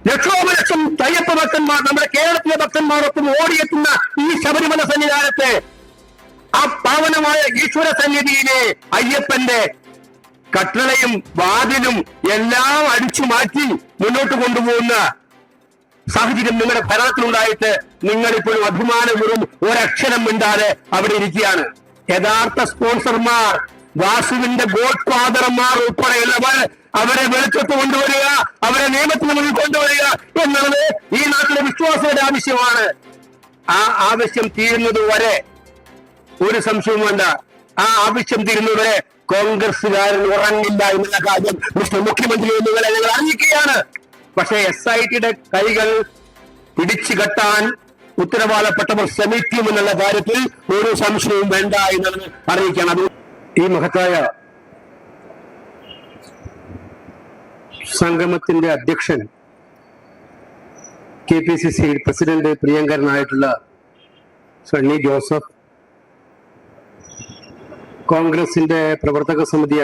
ലക്ഷോപലക്ഷം അയ്യപ്പ ഭക്തന്മാർ നമ്മുടെ കേരളത്തിലെ ഭക്തന്മാരൊപ്പം ഓടിയെത്തുന്ന ഈ ശബരിമല സന്നിധാനത്തെ ആ പാവനമായ ഈശ്വര സന്നിധിയിലെ അയ്യപ്പന്റെ കട്ടളയും വാതിലും എല്ലാം അടിച്ചു മാറ്റി മുന്നോട്ട് കൊണ്ടുപോകുന്ന സാഹചര്യം നിങ്ങളുടെ ഭരണത്തിലുണ്ടായിട്ട് നിങ്ങൾ ഇപ്പോഴും അഭിമാനപൂർവ്വം ഒരക്ഷരം മിണ്ടാതെ അവിടെ ഇരിക്കുകയാണ്. യഥാർത്ഥ സ്പോൺസർമാർ, വാസുവിന്റെ ഗോഡ് ഫാദർമാർ ഉൾപ്പെടെയുള്ളവർ അവരെ വെളിച്ചത്ത് കൊണ്ടുവരിക, അവരെ നിയമത്തിന് മുന്നിൽ കൊണ്ടുവരിക എന്നുള്ളത് ഈ നാട്ടിലെ വിശ്വാസിയുടെ ആവശ്യമാണ്. ആ ആവശ്യം തീരുന്നത് വരെ ഒരു സംശയവും വേണ്ട. ആ ആവശ്യം തീരുന്നവരെ കോൺഗ്രസുകാരൻ ഉറങ്ങില്ല എന്നുള്ള കാര്യം മിസ്റ്റർ മുഖ്യമന്ത്രി എന്നിവരെ ഞങ്ങൾ അറിയിക്കുകയാണ്. പക്ഷേ SITയുടെ കൈകൾ പിടിച്ചു കെട്ടാൻ ഉത്തരവാദപ്പെട്ടവർ ശ്രമിക്കുമെന്നുള്ള കാര്യത്തിൽ ഒരു സംശയവും വേണ്ട എന്നത് അറിയിക്കണം. അത് ഈ മഹത്തായ സംഗമത്തിന്റെ അധ്യക്ഷൻ KPCC പ്രസിഡന്റ് പ്രിയങ്കരനായിട്ടുള്ള സണ്ണി ജോസഫ്, കോൺഗ്രസിന്റെ പ്രവർത്തക സമിതി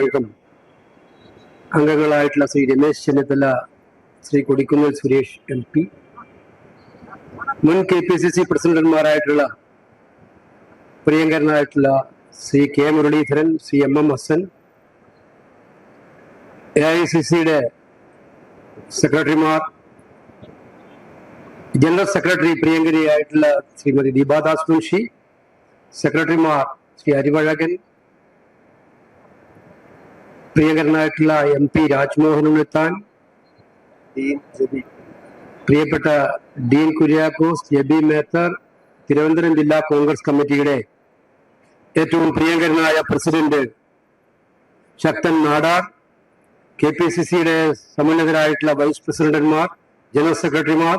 അംഗങ്ങളായിട്ടുള്ള ശ്രീ രമേശ് ചെന്നിത്തല, ശ്രീ കൊടിക്കുന്നിൽ സുരേഷ് MP, മുൻ KPCC പ്രസിഡന്റുമാരായിട്ടുള്ള പ്രിയങ്കരനായിട്ടുള്ള Shri K Muraleedharan, Shri MM Hasan, AICCയുടെ സെക്രട്ടറിമാർ, ജനറൽ സെക്രട്ടറി പ്രിയങ്കരിയായിട്ടുള്ള ശ്രീമതി ദീപാദാസ് മുൻഷി, സെക്രട്ടറിമാർ ശ്രീ അരിവഴകൻ, പ്രിയങ്കരനായിട്ടുള്ള MP രാജ്മോഹൻ ഉണ്ണിത്താൻ, പ്രിയപ്പെട്ട ഡീൻ കുര്യാക്കോസ്, ജബി മേത്തർ, തിരുവനന്തപുരം ജില്ലാ കോൺഗ്രസ് കമ്മിറ്റിയുടെ ഏറ്റവും പ്രിയങ്കരനായ പ്രസിഡന്റ് ശക്തൻ നാടാർ, KPCCയുടെ സമുന്നതരായിട്ടുള്ള വൈസ് പ്രസിഡന്റുമാർ, ജനറൽ സെക്രട്ടറിമാർ,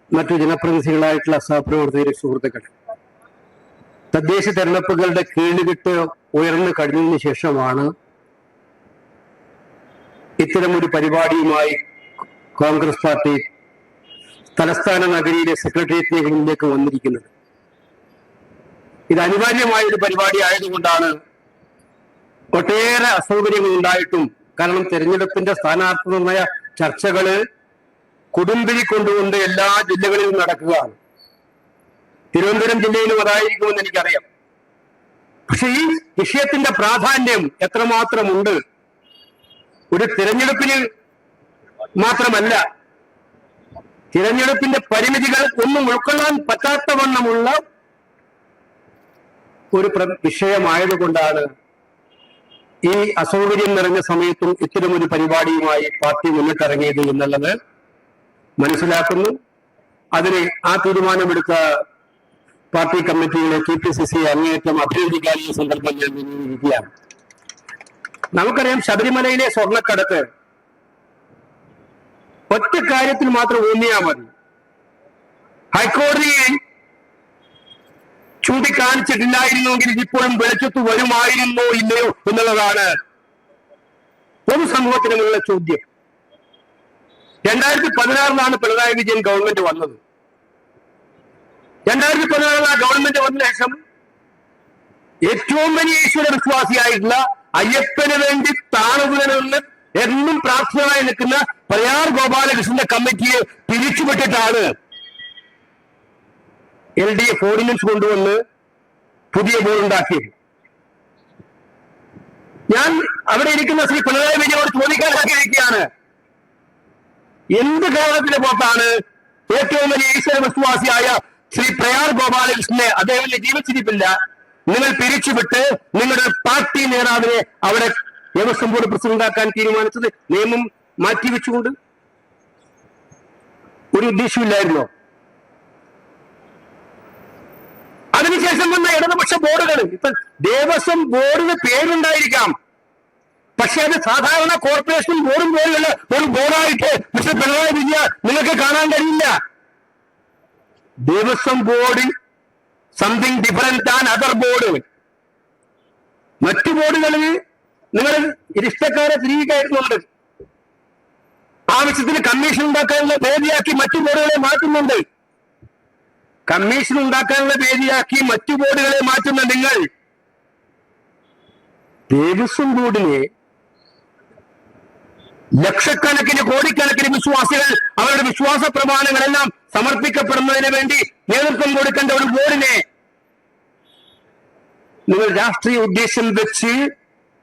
മറ്റു ജനപ്രതിനിധികളായിട്ടുള്ള സഹപ്രവർത്തകരെ, സുഹൃത്തുക്കൾ, തദ്ദേശ തെരഞ്ഞെടുപ്പുകളുടെ കീഴുകെട്ട് ഉയർന്നു കഴിഞ്ഞതിന് ശേഷമാണ് ഇത്തരമൊരു പരിപാടിയുമായി കോൺഗ്രസ് പാർട്ടി തലസ്ഥാന നഗരിയിലെ സെക്രട്ടേറിയറ്റിലേക്ക് വന്നിരിക്കുന്നത്. ഇത് അനിവാര്യമായ ഒരു പരിപാടി ആയതുകൊണ്ടാണ്. ഒട്ടേറെ അസൗകര്യങ്ങൾ ഉണ്ടായിട്ടും, കാരണം തെരഞ്ഞെടുപ്പിന്റെ സ്ഥാനാർത്ഥി നിർണയ ചർച്ചകള് കൊടുമ്പിരി കൊണ്ടുകൊണ്ട് എല്ലാ ജില്ലകളിലും നടക്കുകയാണ്. തിരുവനന്തപുരം ജില്ലയിലും അതായിരിക്കുമെന്ന് എനിക്കറിയാം. പക്ഷെ ഈ വിഷയത്തിന്റെ പ്രാധാന്യം എത്രമാത്രമുണ്ട്, ഒരു തിരഞ്ഞെടുപ്പിന് മാത്രമല്ല, തിരഞ്ഞെടുപ്പിന്റെ പരിമിതികൾ ഒന്നും ഉൾക്കൊള്ളാൻ പറ്റാത്തവണ്ണമുള്ള ഒരു വിഷയമായതുകൊണ്ടാണ് ഈ അസൗകര്യം നിറഞ്ഞ സമയത്തും ഇത്തരമൊരു പരിപാടിയുമായി പാർട്ടി മുന്നിട്ടിറങ്ങിയത് എന്നുള്ളത് മനസ്സിലാക്കുന്നു. അതിന് ആ തീരുമാനമെടുത്ത പാർട്ടി കമ്മിറ്റിയിലെ KPCC അങ്ങേയറ്റം അഭിനന്ദിക്കാൻ ഈ സന്ദർഭം ഞാൻ വിനിയോഗിക്കുകയാണ്. നമുക്കറിയാം, ശബരിമലയിലെ സ്വർണ്ണക്കടത്ത് ഒറ്റ കാര്യത്തിൽ മാത്രം ഊന്നിയാൽ മതി. ഹൈക്കോടതിയെ ചൂണ്ടിക്കാണിച്ചിട്ടില്ലായിരുന്നുവെങ്കിൽ ഇപ്പോഴും വെളിച്ചത്ത് വരുമായിരുന്നോ ഇല്ലയോ എന്നുള്ളതാണ് പൊതുസമൂഹത്തിനുള്ള ചോദ്യം. 2016 പിണറായി വിജയൻ ഗവൺമെന്റ് വന്നത്. 2016 ഗവൺമെന്റ് വന്ന ശേഷം ഏറ്റവും വലിയ ഈശ്വര വിശ്വാസിയായിട്ടുള്ള അയ്യപ്പന് വേണ്ടി താണുപുലരുന്ന എന്നും പ്രാർത്ഥനയായി നിൽക്കുന്ന പ്രയാർ ഗോപാലകൃഷ്ണന്റെ കമ്മിറ്റിയെ പിരിച്ചുവിട്ടിട്ടാണ് LDF ഓർഡിനൻസ് കൊണ്ടുവന്ന് പുതിയ ബോർഡ് ഉണ്ടാക്കിയത്. ഞാൻ അവിടെ ഇരിക്കുന്ന ശ്രീ പിണറായി വിജയനോട് ചോദിക്കാൻ ആഗ്രഹിക്കുകയാണ്, എന്ത് കേരളത്തിലെ പുറത്താണ് ഏറ്റവും വലിയ ഈശ്വര വിശ്വാസിയായ ശ്രീ പ്രയാർ ഗോപാലകൃഷ്ണനെ, അദ്ദേഹത്തിന്റെ ജീവിച്ചിരിപ്പില്ല, നിങ്ങൾ പിരിച്ചുവിട്ട് നിങ്ങളുടെ പാർട്ടി നേതാവിനെ അവിടെ ദേവസ്വം ബോർഡ് പ്രസിഡന്റാക്കാൻ തീരുമാനിച്ചത്? നിയമം മാറ്റിവെച്ചുകൊണ്ട് ഒരു ഉദ്ദേശമില്ലായിരുന്നോ? അതിനുശേഷം വന്ന ഇടതുപക്ഷ ബോർഡുകൾ, ഇപ്പൊ ദേവസ്വം ബോർഡിന് പേരുണ്ടായിരിക്കാം, പക്ഷെ അത് സാധാരണ കോർപ്പറേഷൻ ബോർഡും പോലുള്ള ഒരു ബോർഡായിട്ട് മിസ്റ്റർ പിണറായി വിജയൻ നിങ്ങൾക്ക് കാണാൻ കഴിയില്ല. Devaswom board something different an other board. മറ്റു ബോർഡുകളിൽ നിങ്ങൾ ഇഷ്ടക്കാരെ തിരികെ കയറ്റുന്നുണ്ട്, ആവശ്യത്തിന് കമ്മീഷൻ ഉണ്ടാക്കാനുള്ള വേദിയാക്കി മറ്റു ബോർഡുകളെ മാറ്റുന്നുണ്ട്. കമ്മീഷൻ ഉണ്ടാക്കാനുള്ള വേദിയാക്കി മറ്റു ബോർഡുകളെ മാറ്റുന്ന നിങ്ങൾ ദേവസ്വം ബോർഡിനെ ലക്ഷക്കണക്കിന് കോടിക്കണക്കിന് വിശ്വാസികൾ അവരുടെ വിശ്വാസ പ്രമാണങ്ങളെല്ലാം സമർപ്പിക്കപ്പെടുന്നതിന് വേണ്ടി നേതൃത്വം കൊടുക്കേണ്ട ഒരു ബോർഡിനെ നിങ്ങൾ രാഷ്ട്രീയ ഉദ്ദേശം വെച്ച്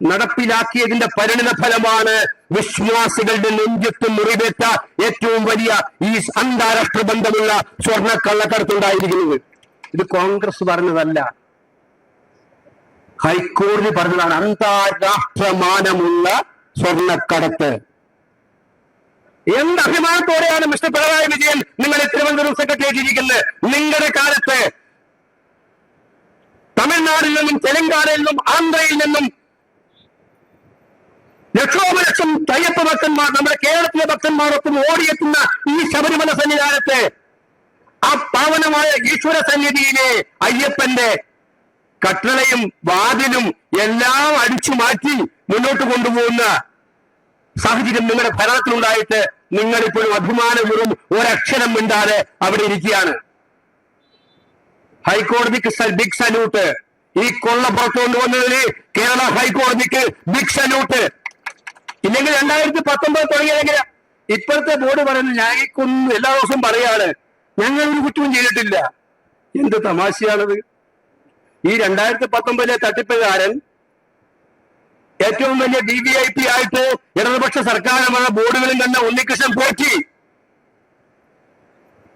നടപ്പിലാക്കിയതിന്റെ പരിണിത ഫലമാണ് വിശ്വാസികളുടെ നെഞ്ചത്ത് മുറിവേറ്റ ഏറ്റവും വലിയ ഈ അന്താരാഷ്ട്ര ബന്ധമുള്ള സ്വർണ്ണ കള്ളക്കടത്തുണ്ടായിരിക്കുന്നത്. ഇത് കോൺഗ്രസ് പറഞ്ഞതല്ല, ഹൈക്കോടതി പറഞ്ഞതാണ്. അന്താരാഷ്ട്രമാനമുള്ള സ്വർണ്ണക്കടത്ത്. എന്ത് അഭിമാനത്തോടെയാണ് മിസ്റ്റർ പിണറായി വിജയൻ നിങ്ങൾ തിരുവനന്തപുരം സെക്രട്ടേറിയറ്റ് ഇരിക്കുന്നത്? നിങ്ങളുടെ കാലത്ത് തമിഴ്നാടിൽ നിന്നും തെലങ്കാനയിൽ നിന്നും ആന്ധ്രയിൽ നിന്നും ലക്ഷോപലക്ഷം അയ്യപ്പ ഭക്തന്മാർ നമ്മുടെ കേരളത്തിലെ ഭക്തന്മാരൊപ്പം ഓടിയെത്തുന്ന ഈ ശബരിമല സന്നിധാനത്തെ ആ പാവനമായ ഈശ്വര സന്നിധിയിലെ അയ്യപ്പന്റെ കട്ടളയും വാതിലും എല്ലാം അടിച്ചു മാറ്റി മുന്നോട്ട് കൊണ്ടുപോകുന്ന സാഹചര്യം നിങ്ങളുടെ ഭരണത്തിലുണ്ടായിട്ട് നിങ്ങളിപ്പോഴും അഭിമാനപൂർവ്വം ഒരക്ഷരം മിണ്ടാതെ അവിടെ ഇരിക്കുകയാണ്. ഹൈക്കോടതിക്ക് ബിഗ് സല്യൂട്ട്. ഈ കൊള്ള പുറത്തു കൊണ്ടുവന്നതിന് കേരള ഹൈക്കോടതിക്ക് ബിഗ് സല്യൂട്ട്. ഇല്ലെങ്കിൽ 2019 തുടങ്ങിയതെങ്കിൽ ഇപ്പോഴത്തെ ബോർഡ് പറയുന്നത് ഞങ്ങൾക്കൊന്നും എല്ലാ ദിവസവും പറയാണ് ഞങ്ങൾ ഒരു കുറ്റവും ചെയ്തിട്ടില്ല. എന്ത് തമാശയാണത്! ഈ 2019 തട്ടിപ്പുകാരൻ ഏറ്റവും വലിയ DVIP ആയിട്ട് ഇടതുപക്ഷ സർക്കാരുമായ ബോർഡുകളിൽ തന്നെ ഉണ്ണികൃഷ്ണൻ പോറ്റി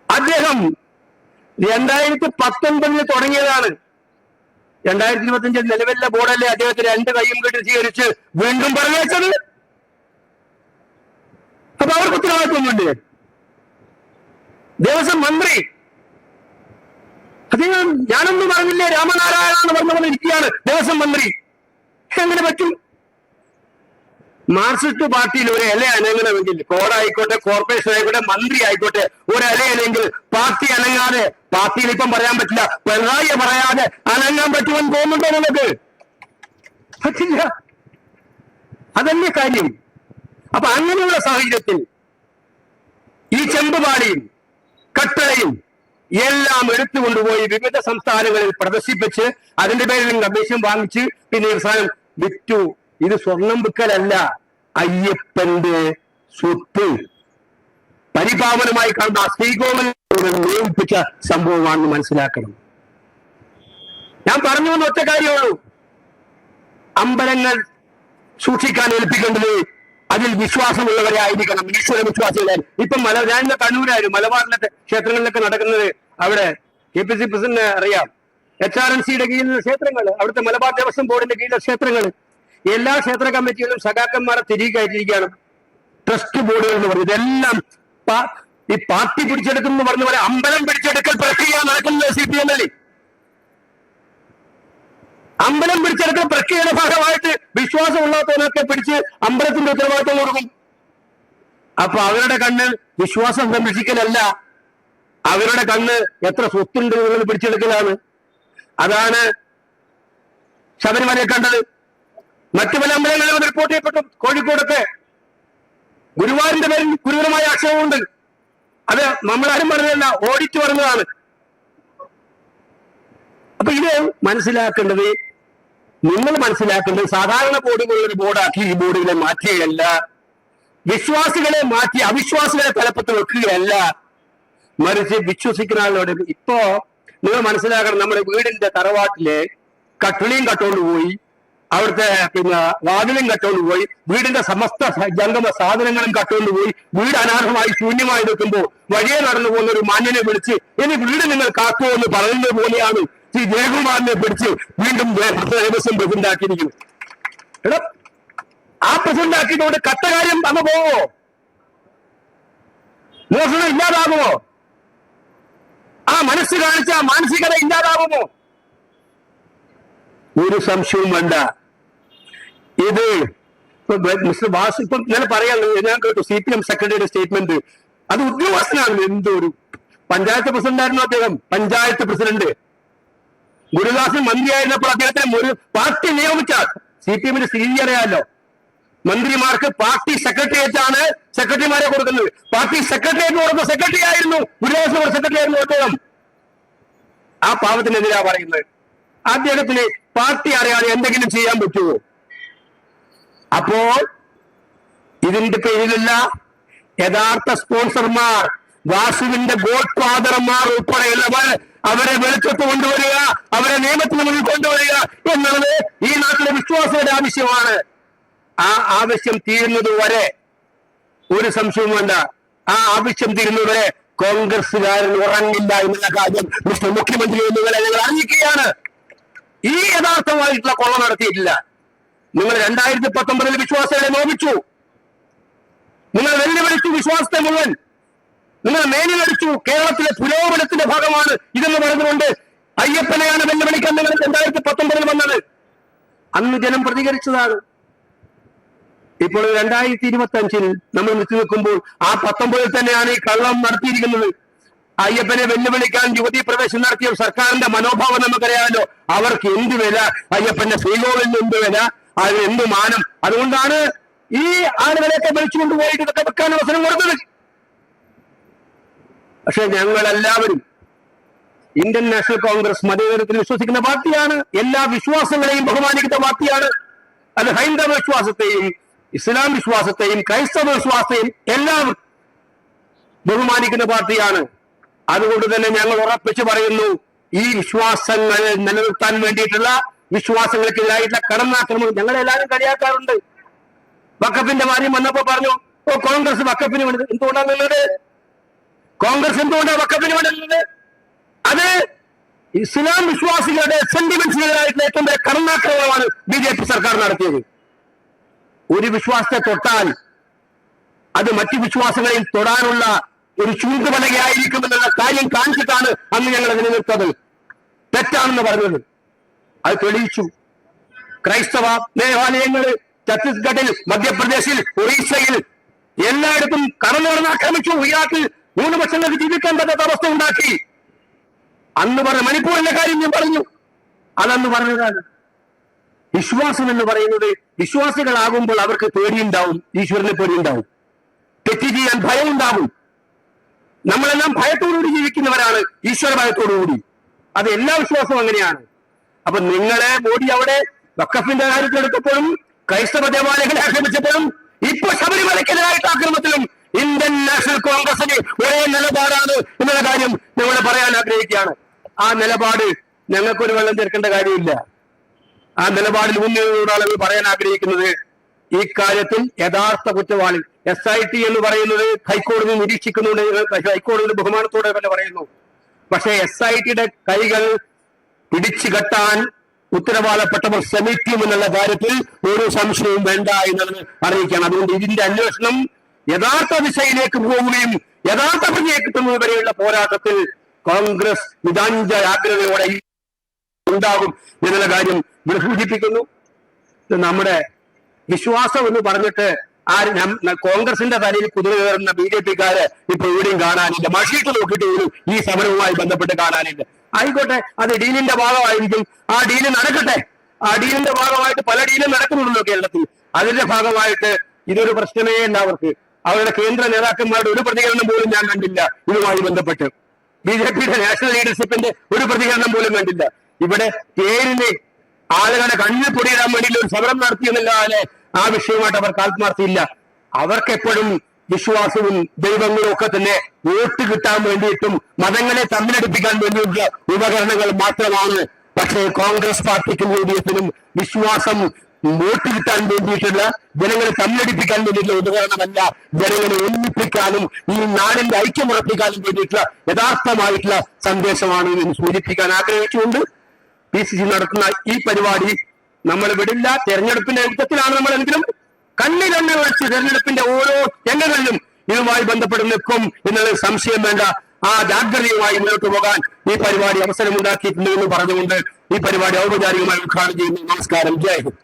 അദ്ദേഹം 2019 തുടങ്ങിയതാണ്. 2025 നിലവിലെ ബോർഡല്ലേ അദ്ദേഹത്തിന് 2 കൈയും കെട്ടി സ്വീകരിച്ച് വീണ്ടും പറഞ്ഞത്. അപ്പൊ അവർക്ക് ഉത്തരവാദിത്വമുണ്ട്. ദേവസ്വം മന്ത്രി അദ്ദേഹം ഞാനൊന്നും പറഞ്ഞില്ലേ രാമനാരായണ എന്ന് പറഞ്ഞുകൊണ്ട് ഇരിക്കുകയാണ് ദേവസ്വം മന്ത്രി. എങ്ങനെ പറ്റും? മാർക്സിസ്റ്റ് പാർട്ടിയിൽ ഒരു ഇല അനങ്ങണമെങ്കിൽ കോടായിക്കോട്ടെ, കോർപ്പറേഷൻ ആയിക്കോട്ടെ, മന്ത്രി ആയിക്കോട്ടെ, ഒരു ഇല അല്ലെങ്കിൽ പാർട്ടി അനങ്ങാതെ, പാർട്ടിയിൽ ഇപ്പം പറയാൻ പറ്റില്ല, പിണറായി പറയാതെ അനങ്ങാൻ പറ്റുമെന്ന് തോന്നുന്നുണ്ടോ നിങ്ങൾക്ക്? പറ്റില്ല. അതല്ലേ കാര്യം. അപ്പൊ അങ്ങനെയുള്ള സാഹചര്യത്തിൽ ഈ ചെമ്പുപാളിയും കട്ടളയും എല്ലാം എടുത്തുകൊണ്ടുപോയി വിവിധ സംസ്ഥാനങ്ങളിൽ പ്രദർശിപ്പിച്ച് അതിന്റെ പേരിൽ കമ്മീഷൻ വാങ്ങിച്ച് പിന്നെ അവസാനം വിറ്റു. ഇത് സ്വർണം വിൽക്കലല്ല, അയ്യപ്പന്റെ സ്വത്ത് പരിപാവനമായി കാണുന്ന ശ്രീകോവിൽ നിയമിപ്പിച്ച സംഭവമാണെന്ന് മനസ്സിലാക്കണം. ഞാൻ പറഞ്ഞു വന്ന ഒറ്റ കാര്യമുള്ളൂ, അമ്പലങ്ങൾ സൂക്ഷിക്കാൻ ഏൽപ്പിക്കേണ്ടത് അതിൽ വിശ്വാസമുള്ളവരെ ആയിരിക്കണം, ഈശ്വര വിശ്വാസികളെ. ഇപ്പം ഞാൻ കണ്ണൂരായിരുന്നു, മലബാറിലത്തെ ക്ഷേത്രങ്ങളിലൊക്കെ നടക്കുന്നത് അവിടെ KPC പ്രസിഡന്റിനെ അറിയാം. HRNCയുടെ കീഴിലുള്ള ക്ഷേത്രങ്ങൾ, അവിടുത്തെ മലബാർ ദേവസ്വം ബോർഡിന്റെ കീഴിലുള്ള ക്ഷേത്രങ്ങൾ, എല്ലാ ക്ഷേത്ര കമ്മിറ്റികളും സഖാക്കന്മാരെ തിരികെ കയറ്റിയിരിക്കുകയാണ്. ട്രസ്റ്റ് ബോർഡുകൾ എന്ന് പറയുന്നത് ഇതെല്ലാം ഈ പാർട്ടി പിടിച്ചെടുക്കുന്നു പറഞ്ഞ പോലെ അമ്പലം പിടിച്ചെടുക്കൽ പ്രക്രിയ നടക്കുന്നത് CPM-ൽ. അമ്പലം പിടിച്ചെടുക്കൽ പ്രക്രിയയുടെ ഭാഗമായിട്ട് വിശ്വാസമുള്ളവരൊക്കെ പിടിച്ച് അമ്പലത്തിന്റെ ഉത്തരവാദിത്വം കൊടുക്കും. അപ്പൊ അവരുടെ കണ്ണ് വിശ്വാസം സംരക്ഷിക്കലല്ല, അവരുടെ കണ്ണ് എത്ര സ്വത്തുണ്ട് എന്നുള്ളത് പിടിച്ചെടുക്കലാണ്. അതാണ് ശബരിമലയെ കണ്ടത്. മറ്റു പല അമ്പലങ്ങളിലും റിപ്പോർട്ട് ചെയ്യപ്പെട്ടു. കോഴിക്കോടൊക്കെ ഗുരുവായൂരിന്റെ പേരിൽ ഗുരുതരമായ ആക്ഷേപമുണ്ട്. അത് നമ്മളാരും പറഞ്ഞതല്ല, ഓഡിറ്റ് പറഞ്ഞതാണ്. അപ്പൊ ഇത് മനസ്സിലാക്കേണ്ടത്, നിങ്ങൾ മനസ്സിലാക്കേണ്ടത് സാധാരണ ബോർഡുകളൊരു ബോർഡാക്കി ഈ ബോർഡുകളെ മാറ്റുകയല്ല, വിശ്വാസികളെ മാറ്റി അവിശ്വാസികളെ തലപ്പത്ത് വെക്കുകയല്ല, മറിച്ച് വിശ്വസിക്കുന്ന ആളോട്. ഇപ്പോ നിങ്ങൾ മനസ്സിലാക്കണം, നമ്മുടെ വീടിന്റെ തറവാട്ടിലെ കട്ടിളിയും കട്ടോണ്ട് പോയി, അവിടുത്തെ പിന്നെ വാതിലും കട്ടോണ്ട് പോയി, വീടിന്റെ സമസ്ത ജംഗമ സാധനങ്ങളും കട്ടുകൊണ്ട് പോയി, വീട് അനാഥമായി ശൂന്യമായി നിൽക്കുമ്പോൾ വഴിയെ നടന്നു പോകുന്ന ഒരു മാന്യനെ വിളിച്ച് ഇനി വീട് നിങ്ങൾ കാക്കുമോ എന്ന് പറയുന്നത് പോലെയാണ് ശ്രീ ജയകുമാറിനെ പിടിച്ച് വീണ്ടും ദേവസ്വം പ്രസിഡന്റാക്കിയിരിക്കുന്നു. എടാ, ആ പ്രസിഡന്റാക്കിയതുകൊണ്ട് കട്ടകാര്യം അങ്ങ് പോവോ? മോഷണം ഇല്ലാതാകുമോ? ആ മനസ്സ് കാണിച്ച മാനസികത ഇല്ലാതാകുമോ? ഒരു സംശയവും വേണ്ട. ഇത് മിസ്റ്റർ വാസു ഇപ്പം ഞാൻ പറയാനുള്ളത്, ഞാൻ കേട്ടു CPM സെക്രട്ടറിയുടെ സ്റ്റേറ്റ്മെന്റ്. അത് ഉദ്യോഗസ്ഥനാണ്. എന്തൊരു പഞ്ചായത്ത് പ്രസിഡന്റായിരുന്നു അദ്ദേഹം, പഞ്ചായത്ത് പ്രസിഡന്റ്. ഗുരുദാസൻ മന്ത്രിയായിരുന്നപ്പോൾ അദ്ദേഹത്തിന് ഒരു പാർട്ടി നിയമിച്ച CPM-ന്റെ സ്ഥിതി അറിയാമല്ലോ. മന്ത്രിമാർക്ക് പാർട്ടി സെക്രട്ടേറിയറ്റ് ആണ് സെക്രട്ടറിമാരെ കൊടുക്കുന്നത്. പാർട്ടി സെക്രട്ടേറിയറ്റ് കൊടുക്കുന്ന സെക്രട്ടറി ആയിരുന്നു ഗുരുദാസൻ, സെക്രട്ടറി ആയിരുന്നു അദ്ദേഹം. ആ പാവത്തിനെതിരാ പറയുന്നത്. അദ്ദേഹത്തിന് പാർട്ടി അറിയാതെ എന്തെങ്കിലും ചെയ്യാൻ പറ്റുമോ? അപ്പോൾ ഇതിന്റെ പേരിലല്ല, യഥാർത്ഥ സ്പോൺസർമാർ, വാസുവിന്റെ ഗോഡ് ഫാദർമാർ ഉൾപ്പെടെയുള്ളവർ അവരെ വെളിച്ചത്ത് കൊണ്ടുവരിക, അവരെ നിയമത്തിന് മുന്നിൽ കൊണ്ടുവരിക എന്നുള്ളത് ഈ നാട്ടിലെ വിശ്വാസികളുടെ ആവശ്യമാണ്. ആ ആവശ്യം തീരുന്നത് വരെ ഒരു സംശയവും വേണ്ട, ആ ആവശ്യം തീരുന്നതുവരെ കോൺഗ്രസുകാരൻ ഉറങ്ങില്ല എന്നുള്ള കാര്യം മിസ്റ്റർ മുഖ്യമന്ത്രി എന്നിവരെ ഞങ്ങൾ അറിയിക്കുകയാണ്. ഈ യഥാർത്ഥമായിട്ടുള്ള കൊള്ള നടത്തിയിട്ടില്ല. നിങ്ങൾ 2019 വിശ്വാസികളെ നോവിച്ചു, നിങ്ങൾ വെല്ലുവിളിച്ചു വിശ്വാസത്തെ മുഴുവൻ, നിങ്ങൾ മേനിലടിച്ചു. കേരളത്തിലെ പുരോഗമനത്തിന്റെ ഭാഗമാണ് ഇതെന്ന് പറഞ്ഞുകൊണ്ട് അയ്യപ്പനെയാണ് വെല്ലുവിളിക്കാൻ നിങ്ങൾ 2019 വന്നത്. അന്ന് ജനം പ്രതികരിച്ചതാണ്. ഇപ്പോൾ 2025 നമ്മൾ നിൽക്കി നിൽക്കുമ്പോൾ ആ 19 തന്നെയാണ് ഈ കള്ളം നടത്തിയിരിക്കുന്നത്. അയ്യപ്പനെ വെല്ലുവിളിക്കാൻ യുവതീ പ്രവേശനം നടത്തിയ സർക്കാരിന്റെ മനോഭാവം നമുക്കറിയാമല്ലോ. അവർക്ക് എന്ത് വില, അയ്യപ്പന്റെ ശ്രീകോവിലിന് എന്ത് വില, അതിന് എന്ത് മാനം. അതുകൊണ്ടാണ് ഈ ആളുകളെയൊക്കെ വിളിച്ചുകൊണ്ടുപോയിട്ട് ഇതൊക്കെ വെക്കാൻ അവസരം കൊടുത്തത്. പക്ഷെ ഞങ്ങളെല്ലാവരും ഇന്ത്യൻ നാഷണൽ കോൺഗ്രസ് മതേതരത്തിൽ വിശ്വസിക്കുന്ന പാർട്ടിയാണ്. എല്ലാ വിശ്വാസങ്ങളെയും ബഹുമാനിക്കുന്ന പാർട്ടിയാണ്. അത് ഹൈന്ദവ വിശ്വാസത്തെയും ഇസ്ലാം വിശ്വാസത്തെയും ക്രൈസ്തവ വിശ്വാസത്തെയും എല്ലാം ബഹുമാനിക്കുന്ന പാർട്ടിയാണ്. അതുകൊണ്ട് തന്നെ ഞങ്ങൾ ഉറപ്പിച്ചു പറയുന്നു, ഈ വിശ്വാസങ്ങൾ നിലനിർത്താൻ വേണ്ടിയിട്ടുള്ള വിശ്വാസങ്ങൾക്കെതിരായിട്ടുള്ള കടന്നാക്രമണം ഞങ്ങളെല്ലാവരും കളിയാക്കാറുണ്ട്. വഖഫിന്റെ കാര്യം വന്നപ്പോ പറഞ്ഞു, ഓ കോൺഗ്രസ് വഖഫിന് വേണ്ടി. എന്തുകൊണ്ടാണ് നിന്നത്? കോൺഗ്രസ് എന്തുകൊണ്ടാണ് വഖഫിന് വേണ്ടത്? അത് ഇസ്ലാം വിശ്വാസികളുടെ സെന്റിമെന്റ്സിനെതിരായിട്ടുള്ള ഏറ്റവും വലിയ കടന്നാക്രമണമാണ് BJP സർക്കാർ നടത്തിയത്. ഒരു വിശ്വാസത്തെ തൊട്ടാൽ അത് മറ്റു വിശ്വാസങ്ങളിൽ തൊടാനുള്ള ഒരു ചൂണ്ടുപലകയായിരിക്കുമെന്നുള്ള കാര്യം കാണിച്ചിട്ടാണ് അന്ന് ഞങ്ങൾ അതിനെ നിർത്തത്. തെറ്റാണെന്ന് പറഞ്ഞത് അത് തെളിയിച്ചു. ക്രൈസ്തവ ദേവാലയങ്ങൾ ഛത്തീസ്ഗഡിൽ, മധ്യപ്രദേശിൽ, ഒറീസയിൽ എല്ലായിടത്തും കടന്നുകടന്നാക്രമിച്ചു. ഇറാഖിൽ ന്യൂനപക്ഷങ്ങൾക്ക് ജീവിക്കാൻ പറ്റാത്ത അവസ്ഥ ഉണ്ടാക്കി. അന്ന് പറഞ്ഞ മണിപ്പൂരിന്റെ കാര്യം ഞാൻ പറഞ്ഞു, അതന്ന് പറഞ്ഞതാണ്. വിശ്വാസം എന്ന് പറയുന്നത്, വിശ്വാസികളാകുമ്പോൾ അവർക്ക് പേടിയുണ്ടാവും, ഈശ്വരനെ പേടിയുണ്ടാവും, തെറ്റ് ചെയ്യാൻ ഭയം ഉണ്ടാവും. നമ്മളെല്ലാം ഭയത്തോടുകൂടി ജീവിക്കുന്നവരാണ്, ഈശ്വര ഭയത്തോടുകൂടി. അത് എല്ലാ വിശ്വാസവും അങ്ങനെയാണ്. അപ്പൊ നിങ്ങളെ മോഡി അവിടെ വഖഫിന്റെ കാര്യത്തിലെടുത്തപ്പോഴും ക്രൈസ്തവ ദേവാലയങ്ങളെ ആക്രമിച്ചപ്പോഴും ഇപ്പൊ ശബരിമലയ്ക്കെതിരായിട്ട് ആക്രമണത്തിലും ഇന്ത്യൻ നാഷണൽ കോൺഗ്രസിന് ഒരേ നിലപാടാണ് എന്നുള്ള കാര്യം ഞങ്ങൾ പറയാൻ ആഗ്രഹിക്കുകയാണ്. ആ നിലപാട് ഞങ്ങൾക്കൊരു വെള്ളം ചേർക്കേണ്ട കാര്യമില്ല. ആ നിലപാടിൽ മുന്നിലൂടെയാണ് പറയാൻ ആഗ്രഹിക്കുന്നത്. ഈ കാര്യത്തിൽ യഥാർത്ഥ കുറ്റവാളി SIT എന്ന് പറയുന്നത് ഹൈക്കോടതി നിരീക്ഷിക്കുന്നുണ്ട്, ഹൈക്കോടതിയുടെ ബഹുമാനത്തോടെ തന്നെ പറയുന്നു. പക്ഷേ SITയുടെ കൈകൾ പിടിച്ചു കെട്ടാൻ ഉത്തരവാദപ്പെട്ടവർ ശ്രമിക്കുമെന്നുള്ള കാര്യത്തിൽ ഒരു സംശയവും വേണ്ട എന്നുള്ളത് അറിയിക്കുകയാണ്. അതുകൊണ്ട് ഇതിന്റെ അന്വേഷണം യഥാർത്ഥ ദിശയിലേക്ക് പോവുകയും യഥാർത്ഥ പ്രതിയെ കിട്ടുന്നത് വരെയുള്ള പോരാട്ടത്തിൽ കോൺഗ്രസ് നിതാഞ്ച ജാഗ്രതയോടെ ഉണ്ടാകും എന്നുള്ള കാര്യം ഇവിടെ സൂചിപ്പിക്കുന്നു. നമ്മുടെ വിശ്വാസം എന്ന് പറഞ്ഞിട്ട് കോൺഗ്രസിന്റെ തലയിൽ കുതിര കയറുന്ന BJPക്കാര് ഇപ്പൊ എവിടെയും കാണാനില്ല. മഷീട്ട് നോക്കിയിട്ട് പോലും ഈ സമരവുമായി ബന്ധപ്പെട്ട് കാണാനില്ല. ആയിക്കോട്ടെ, അത് ഡീലിന്റെ ഭാഗമായിരിക്കും. ആ ഡീല് നടക്കട്ടെ. ആ ഡീലിന്റെ ഭാഗമായിട്ട് പല ഡീലും നടക്കുന്നുണ്ടല്ലോ കേരളത്തിൽ. അതിന്റെ ഭാഗമായിട്ട് ഇതൊരു പ്രശ്നമേ അല്ല അവർക്ക്. അവരുടെ കേന്ദ്ര നേതാക്കന്മാരുടെ ഒരു പ്രതികരണം പോലും ഞാൻ കണ്ടില്ല ഇതുമായി ബന്ധപ്പെട്ട്. BJPയുടെ നാഷണൽ ലീഡർഷിപ്പിന്റെ ഒരു പ്രതികരണം പോലും കണ്ടില്ല. ഇവിടെ പേരിന് ആളുകളെ കണ്ണിൽ പൊടിയിടാൻ വേണ്ടിയിട്ട് ഒരു സമരം നടത്തിയെന്നല്ലാതെ ആ വിഷയമായിട്ട് അവർക്ക് ആത്മാർത്ഥയില്ല. അവർക്കെപ്പോഴും വിശ്വാസവും ദൈവങ്ങളും ഒക്കെ തന്നെ വോട്ട് കിട്ടാൻ വേണ്ടിയിട്ടും മതങ്ങളെ തമ്മിലടിപ്പിക്കാൻ വേണ്ടിയിട്ടുള്ള ഉപകരണങ്ങൾ മാത്രമാണ്. പക്ഷേ കോൺഗ്രസ് പാർട്ടിക്കും UDFനും വിശ്വാസം വോട്ട് കിട്ടാൻ വേണ്ടിയിട്ടുള്ള, ജനങ്ങളെ തമ്മിലടിപ്പിക്കാൻ വേണ്ടിയിട്ടുള്ള ഉപകരണമല്ല. ജനങ്ങളെ ഒന്നിപ്പിക്കാനും ഈ നാടിന്റെ ഐക്യമുറപ്പിക്കാനും വേണ്ടിയിട്ടുള്ള യഥാർത്ഥമായിട്ടുള്ള സന്ദേശമാണ് എന്ന് സൂചിപ്പിക്കാൻ ആഗ്രഹിച്ചുകൊണ്ട് PCC നടത്തുന്ന ഈ പരിപാടി നമ്മൾ വിടില്ല. തെരഞ്ഞെടുപ്പിന്റെ യുദ്ധത്തിലാണ് നമ്മളെങ്കിലും കണ്ണിലെണ്ണ ഒഴിച്ച് തെരഞ്ഞെടുപ്പിന്റെ ഓരോ രംഗങ്ങളിലും ഇതുമായി ബന്ധപ്പെട്ട് നിൽക്കും എന്നുള്ള സംശയം വേണ്ട. ആ ജാഗ്രതയുമായി മുന്നോട്ട് പോകാൻ ഈ പരിപാടി അവസരമുണ്ടാക്കിയിട്ടുണ്ട് എന്ന് പറഞ്ഞുകൊണ്ട് ഈ പരിപാടി ഔപചാരികമായി ഉദ്ഘാടനം ചെയ്യുന്നു. നമസ്കാരം. ജയ് ഹിന്ദ്.